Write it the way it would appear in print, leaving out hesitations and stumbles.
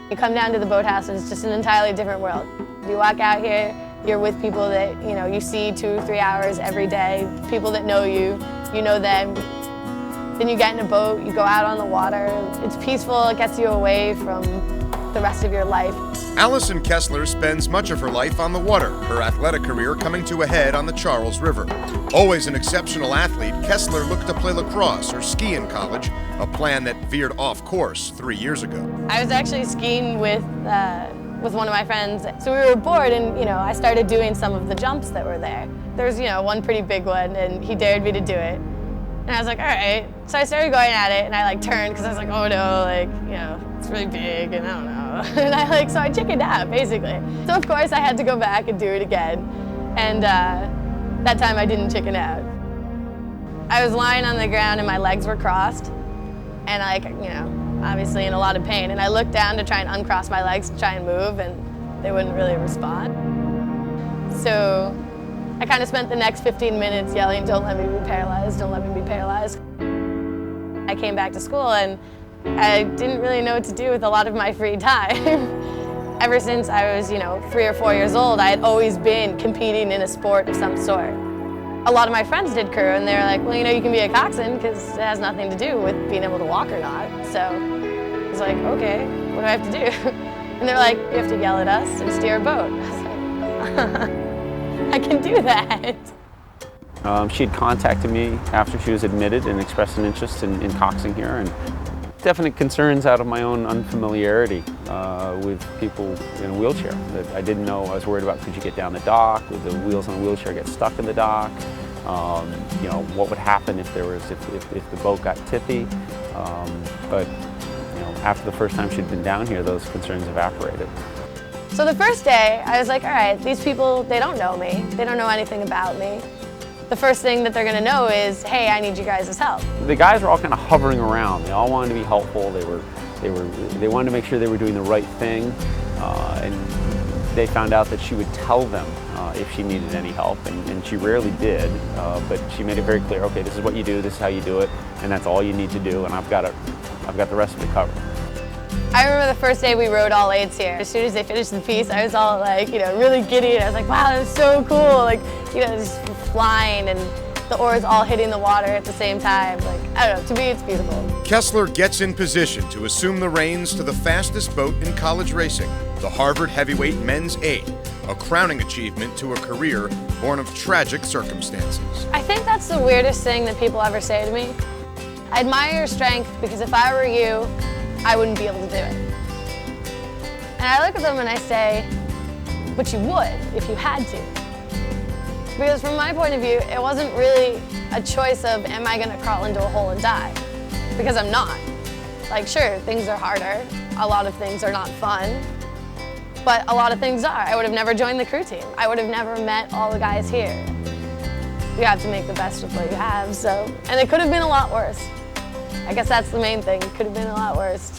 You come down to the boathouse and it's just an entirely different world. You walk out here, you're with people that you see 2-3 hours every day, people that know you know them. Then you get in a boat, you go out on the water. It's peaceful, it gets you away from the rest of your life. Allison Kessler spends much of her life on the water, her athletic career coming to a head on the Charles River. Always an exceptional athlete, Kessler looked to play lacrosse or ski in college, a plan that veered off course 3 years ago. I was actually skiing with one of my friends. So we were bored and I started doing some of the jumps that were there. There was one pretty big one and he dared me to do it. And I was like, all right. So I started going at it and I turned because I was like, oh no, it's really big and I don't know. And so I chickened out basically. So of course I had to go back and do it again. And that time I didn't chicken out. I was lying on the ground and my legs were crossed and obviously in a lot of pain. And I looked down to try and uncross my legs to try and move and they wouldn't really respond. So I kind of spent the next 15 minutes yelling, don't let me be paralyzed, don't let me be paralyzed. I came back to school and I didn't really know what to do with a lot of my free time. Ever since I was 3 or 4 years old, I had always been competing in a sport of some sort. A lot of my friends did crew and they were like, well, you can be a coxswain because it has nothing to do with being able to walk or not. So I was like, okay, what do I have to do? And they're like, you have to yell at us and steer a boat. I was like, I can do that. She had contacted me after she was admitted and expressed an interest in coxing here, and definite concerns out of my own unfamiliarity with people in a wheelchair that I didn't know. I was worried about, could you get down the dock? Would the wheels on the wheelchair get stuck in the dock? What would happen if the boat got tippy? But after the first time she'd been down here, those concerns evaporated. So the first day, I was like, all right, these people, they don't know me. They don't know anything about me. The first thing that they're gonna know is, hey, I need you guys' help. The guys were all kind of hovering around. They all wanted to be helpful. They wanted to make sure they were doing the right thing. And they found out that she would tell them if she needed any help, and she rarely did. But she made it very clear, okay, this is what you do, this is how you do it, and that's all you need to do, and I've got the rest of it covered. I remember the first day we rode all eights here. As soon as they finished the piece, I was all really giddy, and I was like, wow, that was so cool. Just flying and the oars all hitting the water at the same time. I don't know, to me it's beautiful. Kessler gets in position to assume the reins to the fastest boat in college racing, the Harvard Heavyweight Men's 8, a crowning achievement to a career born of tragic circumstances. I think that's the weirdest thing that people ever say to me. I admire your strength because if I were you, I wouldn't be able to do it. And I look at them and I say, but you would if you had to. Because from my point of view, it wasn't really a choice of, am I gonna crawl into a hole and die? Because I'm not. Sure, things are harder. A lot of things are not fun. But a lot of things are. I would have never joined the crew team. I would have never met all the guys here. You have to make the best of what you have, and it could have been a lot worse. I guess that's the main thing. It could have been a lot worse.